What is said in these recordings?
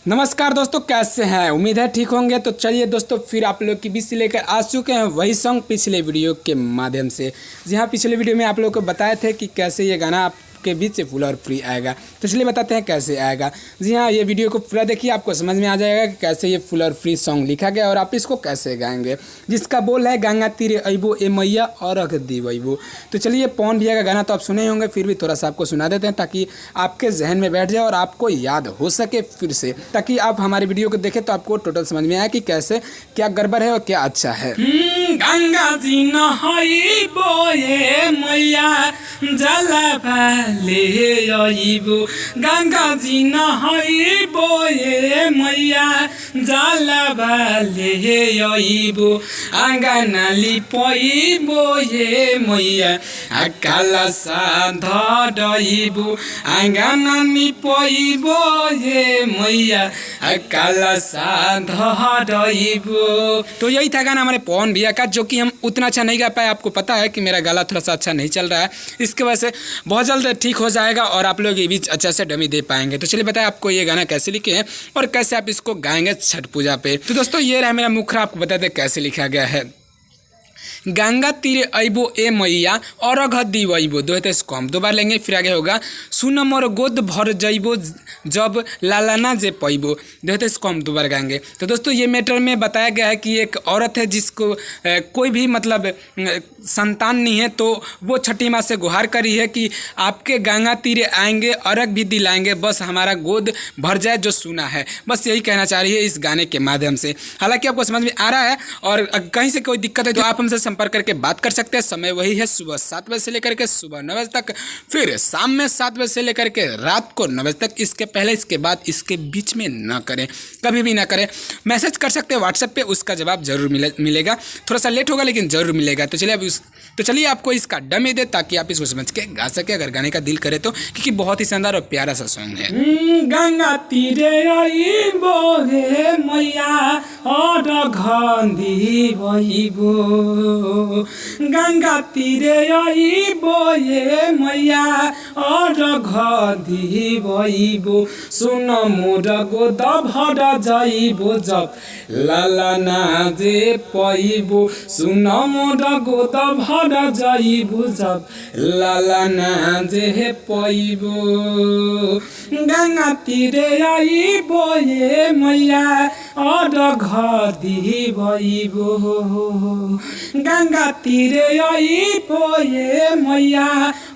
नमस्कार दोस्तों, कैसे हैं? उम्मीद है ठीक होंगे। तो चलिए दोस्तों, फिर आप लोग के बीच से लेकर आ चुके हैं वही सॉन्ग पिछले वीडियो के माध्यम से। जी हाँ, पिछले वीडियो में आप लोग को बताए थे कि कैसे ये गाना आपके बीच से फुल और फ्री आएगा। तो चलिए बताते हैं कैसे आएगा। जी हाँ, ये वीडियो को पूरा देखिए, आपको समझ में आ जाएगा कि कैसे ये फुल और फ्री सॉन्ग लिखा गया और आप इसको कैसे गाएंगे। जिसका बोल है गंगा तीरे अइबो ए मैया और रख दीवो। तो चलिए, पवन भैया का गाना तो आप सुने होंगे, फिर भी थोड़ा सा आपको सुना देते हैं ताकि आपके जहन में बैठ जाए और आपको याद हो सके फिर से, ताकि आप हमारे वीडियो को देखें तो आपको टोटल समझ में आए कि कैसे क्या गड़बड़ है और क्या अच्छा है। गंगा जी नहाइबो ए मैया जलपाले अइबो। गंगा जी नहाइबो ए मैया जलपाले अइबो। आंगना लिपइबो ए मैया काला साध डइबो। आंगना लिपइबो ए मैया काला साध डइबो। तो यही था गाना हमारे पवन भैया का, जो कि हम उतना अच्छा नहीं गा पाए। आपको पता है कि मेरा गला थोड़ा सा अच्छा नहीं चल रहा है, इसके वजह से बहुत जल्द ठीक हो जाएगा और आप लोग ये बीच अच्छे से डमी दे पाएंगे। तो चलिए बताएं आपको ये गाना कैसे लिखे हैं और कैसे आप इसको गाएंगे छठ पूजा पे। तो दोस्तों, ये रहा मेरा मुखरा, आपको बता दें कैसे लिखा गया है। गंगा तीरे अइबो ए मैया और अघ दीवइबो। दो है इसको हम दो बार लेंगे, फिर आगे होगा सुन मोर गोद भर जइबो जब लालाना जे पैबो। दो है इसको हम दो बार गाएंगे। तो दोस्तों, ये मैटर में बताया गया है कि एक औरत है जिसको कोई भी मतलब संतान नहीं है, तो वो छठी माँ से गुहार करी है कि आपके गंगा तीरे आएंगे, अर्घ भी दिलाएंगे, बस हमारा गोद भर जाए जो सुना है। बस यही कहना चाह रही है इस गाने के माध्यम से। हालांकि आपको समझ में आ रहा है और कहीं से कोई दिक्कत है तो आप हमसे संपर्क करके बात कर सकते हैं। समय वही है, सुबह 7 बजे से लेकर के सुबह 9 बजे तक, फिर शाम में 7 बजे से लेकर के रात को 9 बजे तक। इसके पहले, इसके बाद, इसके बीच में ना करें, कभी भी ना करें। मैसेज कर सकते हैं व्हाट्सएप पे, उसका जवाब जरूर मिलेगा। थोड़ा सा लेट होगा लेकिन जरूर मिलेगा। तो चलिए आपको इसका डमी दे ताकि आप इसको समझ के गा सके, अगर गाने का दिल करे तो, क्योंकि बहुत ही शानदार और प्यारा सा सॉन्ग है। गंगा तीरे अइबो हे मैया और घंदी बइबो। गंगा तीरे अइबो हे मैया और घंदी बइबो। सुन मोर गोद भर जइबो जब लालाना जे पैबो। सुन मोर गोद भर जइबो जब लालाना जे पैबो। गंगा तीरे अइबो हे मैया और घदी बइबो। गंगा तीरे अइबो हे मैया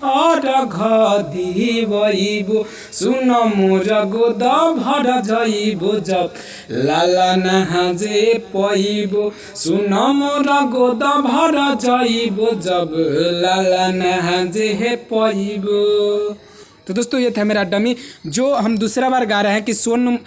और घदी बइबो। सुन मोर गोद भर जइबो जब लालाना जे पैबो। सुन मोर गोद भर जइबो जब लालाना जे पैबो। तो दोस्तों, ये था मेरा डमी, जो हम दूसरा बार गा रहे हैं कि सुन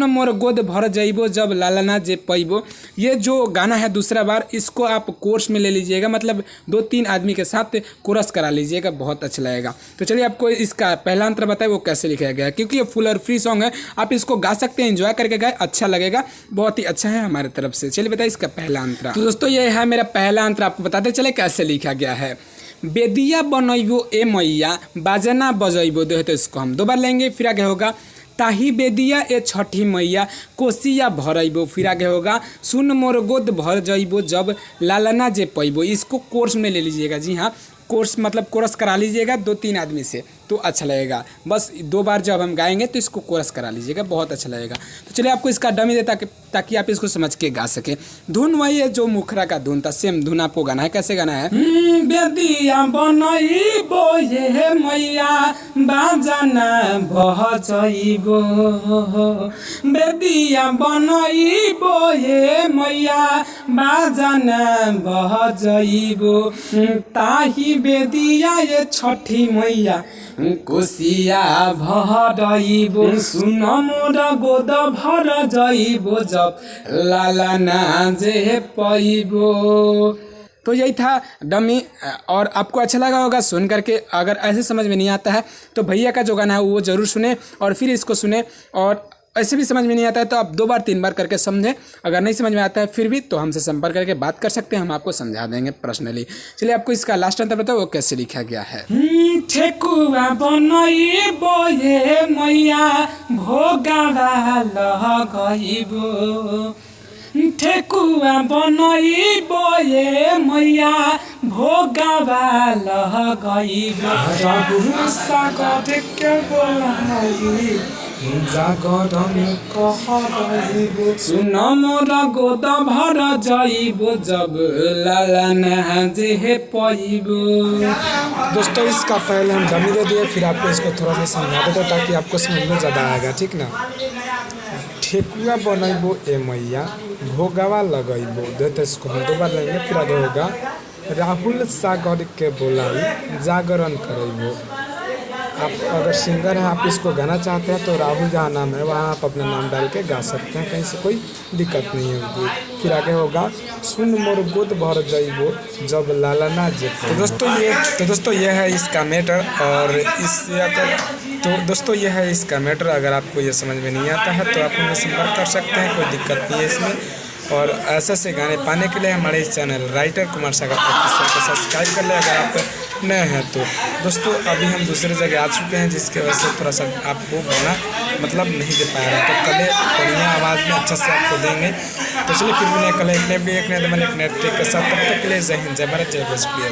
मोर गोद भर जइबो जब लालाना जे पैबो। ये जो गाना है दूसरा बार, इसको आप कोर्स में ले लीजिएगा, मतलब 2-3 आदमी के साथ कोरस करा लीजिएगा, बहुत अच्छा लगेगा। तो चलिए आपको इसका पहला अंतर बताए वो कैसे लिखा गया है, क्योंकि ये फुल और फ्री सॉन्ग है, आप इसको गा सकते हैं, एंजॉय करके गाए, अच्छा लगेगा, बहुत ही अच्छा है हमारे तरफ से। चलिए बताइए इसका पहला अंतर। तो दोस्तों, ये है मेरा पहला अंतर, आपको बताते चले कैसे लिखा गया है। बेदिया बनइबो ए मैया बाजना बजइबो। दो है तो इसको हम दो बार लेंगे, फिर आगे होगा ताही बेदिया ए छठी मैया कोसिया भरइबो। फिर आगे होगा सुन मोर गोद भर जइबो जब लालाना जे पैबो। इसको कोर्स में ले लीजिएगा। जी हाँ, कोर्स मतलब कोरस करा लीजिएगा 2-3 आदमी से, तो अच्छा लगेगा। बस 2 बार जब हम गाएंगे तो इसको कोरस करा लीजिएगा, बहुत अच्छा लगेगा। तो चलिए आपको इसका डमी देता ताकि आप इसको समझ के गा सकें। धुन वही है जो मुखरा का धुन था, सेम धुन आपको गाना है। कैसे गाना है? बेदिया बनइबो हे मैया बाजना बजइबो। बेदिया बनइबो हे मैया बाजना बजइबो। ताही बेदिया ये छठी मैया कोसिया भरइबो। सुन मोर गोद भर जइबो जब लालाना जे पैबो। तो यही था डमी, और आपको अच्छा लगा होगा सुन करके। अगर ऐसे समझ में नहीं आता है तो भैया का जो गाना है वो ज़रूर सुने और फिर इसको सुने, और ऐसे भी समझ में नहीं आता है तो आप 2 बार 3 बार करके समझें। अगर नहीं समझ में आता है फिर भी तो हमसे संपर्क करके बात कर सकते हैं, हम आपको समझा देंगे पर्सनली। चलिए आपको इसका लास्ट आंसर बताओ वो कैसे लिखा गया है। ठेकुआ बनइबो ये मैया भोगावा लगइबो, ठेकुआ बनइबो ये मैया भोगावा लगइबो, राहुल सागर के बोलाई जागरण कहइबो, सुन मोर गोद भर जाइबो जब लालन जे पइबो। दोस्तों इसका पहले हम डमी दे दिए, फिर आपको इसको थोड़ा सा समझा देते ताकि आपको समझ में ज़्यादा आएगा, ठीक ना। ठेकुआ बनइबो ए मैया भोगावा लगइबो, देते इसको हम 2 बार लेंगे, फिर आगे होगा राहुल सागर के बोलाई जागरण करइबो। आप अगर सिंगर हैं, आप इसको गाना चाहते हैं तो राहुल जहाँ नाम है वहाँ आप अपना नाम डाल के गा सकते हैं, कहीं से कोई दिक्कत नहीं होगी। फिर आगे होगा सुन मोर गोद भर जाइबो जब लालना जे। तो दोस्तों ये है इसका मैटर। और दोस्तों ये है इसका मैटर। अगर आपको ये समझ में नहीं आता है तो आप हमें संपर्क कर सकते हैं, कोई दिक्कत नहीं है इसमें। और ऐसे से गाने पाने के लिए हमारे इस channel writer Kumar Sagar official को सब्सक्राइब कर ले अगर आप नए हैं तो। दोस्तों अभी हम दूसरी जगह आ चुके हैं जिसकी वजह से थोड़ा सा आपको गाना मतलब नहीं दे पाया है, तो कल बढ़िया आवाज़ में अच्छा से आपको देंगे। तो चलिए फिर मिलें कल एक नए ट्रिक के साथ। तब तक के लिए जय हिंद, जय भारत, जय भोजपुरी।